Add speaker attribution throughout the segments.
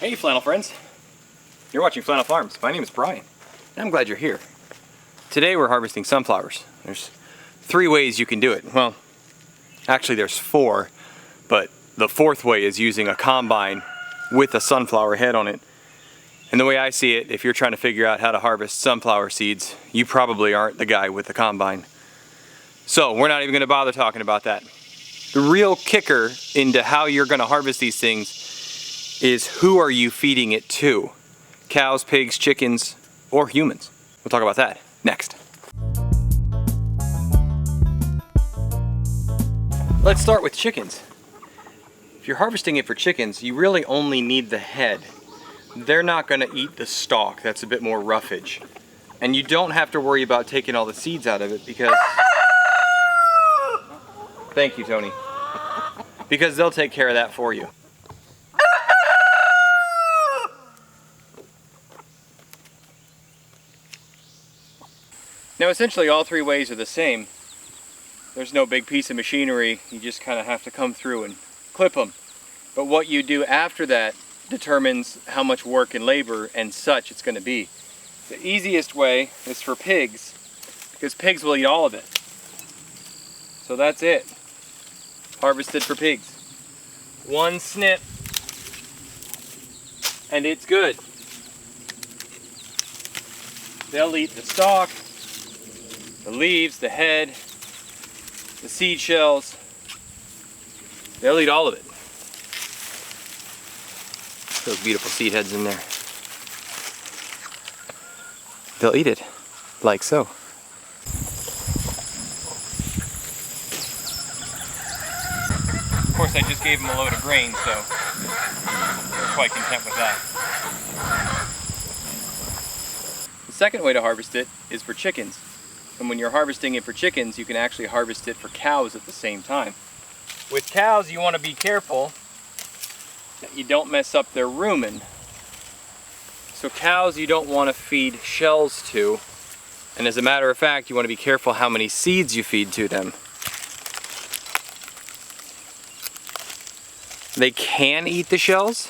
Speaker 1: Hey flannel friends, you're watching Flannel Farms. My name is Brian, and I'm glad you're here. Today we're harvesting sunflowers. There's 3 ways you can do it. Well, actually there's 4, but the 4th way is using a combine with a sunflower head on it. And the way I see it, if you're trying to figure out how to harvest sunflower seeds, you probably aren't the guy with the combine. So we're not even going to bother talking about that. The real kicker into how you're going to harvest these things is who are you feeding it to? Cows, pigs, chickens, or humans? We'll talk about that next. Let's start with chickens. If you're harvesting it for chickens, you really only need the head. They're not going to eat the stalk. That's a bit more roughage. And you don't have to worry about taking all the seeds out of it because... Thank you, Tony. Because they'll take care of that for you. Now essentially all 3 ways are the same. There's no big piece of machinery. You just kind of have to come through and clip them. But what you do after that determines how much work and labor and such it's going to be. The easiest way is for pigs, because pigs will eat all of it. So that's it. Harvested for pigs. 1 snip and it's good. They'll eat the stalk, the leaves, the head, the seed shells. They'll eat all of it. Those beautiful seed heads in there. They'll eat it, like so. Of course, I just gave them a load of grain, so they're quite content with that. The second way to harvest it is for chickens. And when you're harvesting it for chickens, you can actually harvest it for cows at the same time. With cows, you want to be careful that you don't mess up their rumen. So cows you don't want to feed shells to, and as a matter of fact, you want to be careful how many seeds you feed to them. They can eat the shells.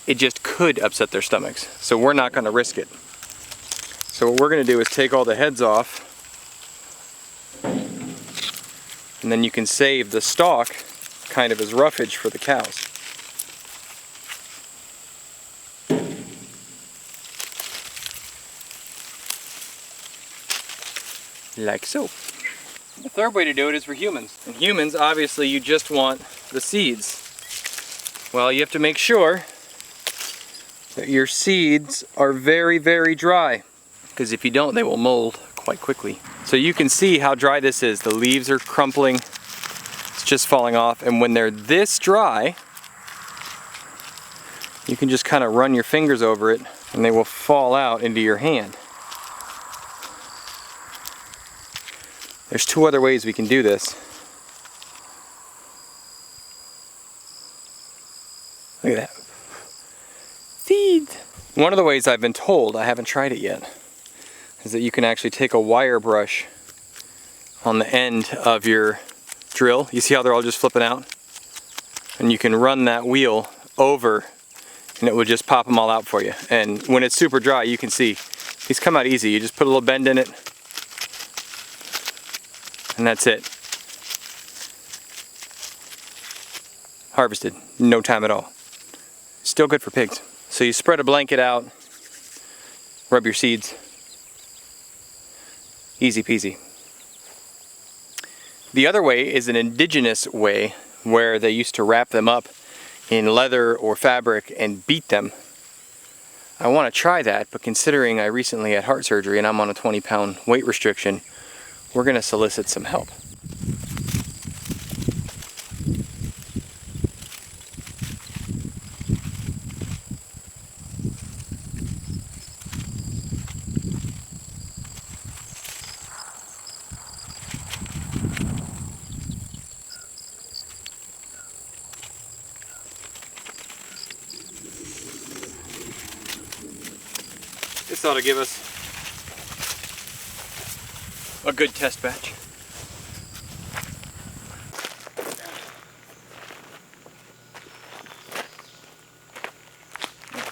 Speaker 1: It just could upset their stomachs, so we're not going to risk it. So what we're going to do is take all the heads off, and then you can save the stalk kind of as roughage for the cows. Like so. The third way to do it is for humans. And humans, obviously, you just want the seeds. Well, you have to make sure that your seeds are very, very dry. Because if you don't, they will mold quite quickly. So you can see how dry this is. The leaves are crumpling. It's just falling off. And when they're this dry, you can just kind of run your fingers over it and they will fall out into your hand. There's 2 other ways we can do this. Look at that. Seeds! One of the ways I've been told, I haven't tried it yet, is that you can actually take a wire brush on the end of your drill. You see how they're all just flipping out? And you can run that wheel over and it will just pop them all out for you. And when it's super dry, you can see these come out easy. You just put a little bend in it and that's it. Harvested, no time at all. Still good for pigs. So you spread a blanket out, rub your seeds. Easy peasy. The other way is an indigenous way where they used to wrap them up in leather or fabric and beat them. I want to try that, but considering I recently had heart surgery and I'm on a 20-pound weight restriction, we're going to solicit some help. This ought to give us a good test batch.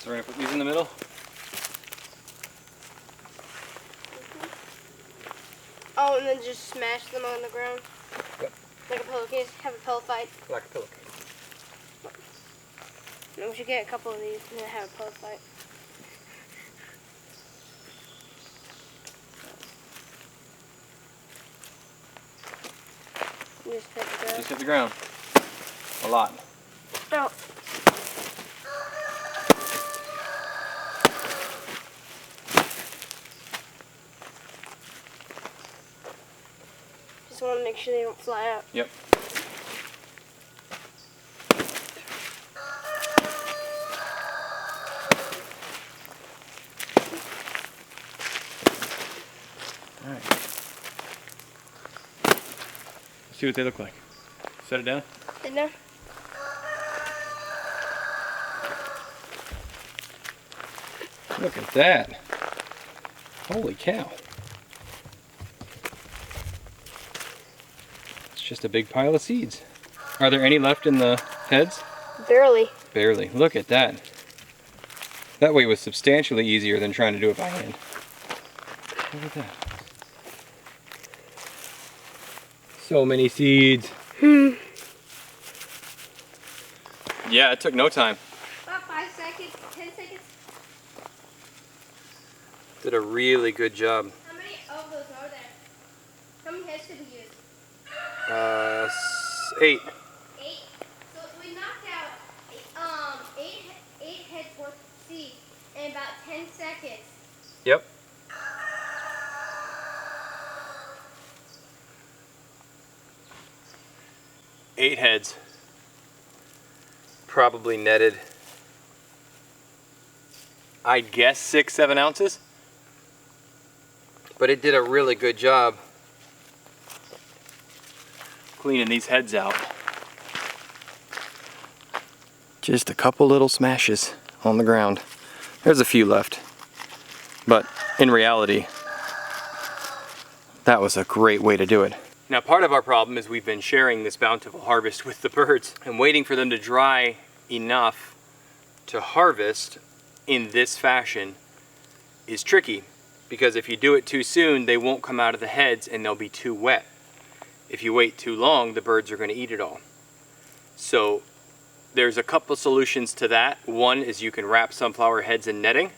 Speaker 1: So we're gonna put these in the middle.
Speaker 2: Oh, and then just smash them on the ground?
Speaker 1: Yep.
Speaker 2: Like a pillowcase? Have a pillow fight?
Speaker 1: Like a pillowcase.
Speaker 2: We should get a couple of these and then have a pillow fight. Just hit the ground.
Speaker 1: Just hit the ground. A lot.
Speaker 2: Oh. Just want to make sure they don't fly out.
Speaker 1: Yep. All right. Let's see what they look like. Set it down.
Speaker 2: Sit down.
Speaker 1: Look at that. Holy cow. It's just a big pile of seeds. Are there any left in the heads?
Speaker 2: Barely.
Speaker 1: Barely. Look at that. That way was substantially easier than trying to do it by hand. Look at that. So many seeds. Yeah, it took no time.
Speaker 2: About 5 seconds, 10 seconds.
Speaker 1: Did a really good job.
Speaker 2: How many of those are there? How many heads did we use?
Speaker 1: 8.
Speaker 2: 8. So we knocked out eight heads worth of seeds in about 10 seconds.
Speaker 1: Yep. Eight heads. Probably netted, I'd guess 6-7 ounces. But it did a really good job cleaning these heads out. Just a couple little smashes on the ground. There's a few left. But in reality, that was a great way to do it. Now, part of our problem is we've been sharing this bountiful harvest with the birds and waiting for them to dry enough to harvest in this fashion is tricky, because if you do it too soon, they won't come out of the heads and they'll be too wet. If you wait too long, the birds are going to eat it all. So there's a couple solutions to that. One is you can wrap sunflower heads in netting.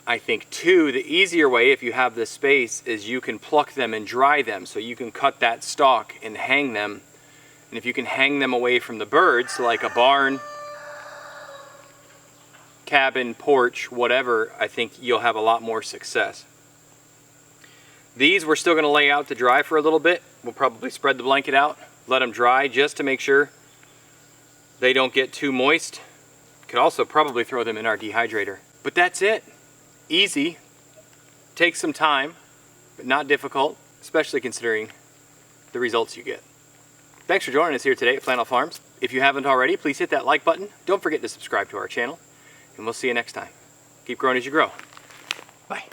Speaker 1: I think 2, the easier way, if you have the space, is you can pluck them and dry them. So you can cut that stalk and hang them. And if you can hang them away from the birds, like a barn, cabin, porch, whatever, I think you'll have a lot more success. These we're still going to lay out to dry for a little bit. We'll probably spread the blanket out, let them dry just to make sure they don't get too moist. Could also probably throw them in our dehydrator. But that's it. Easy, takes some time, but not difficult, especially considering the results you get. Thanks for joining us here today at Flannel Farms. If you haven't already, please hit that like button. Don't forget to subscribe to our channel, and we'll see you next time. Keep growing as you grow. Bye.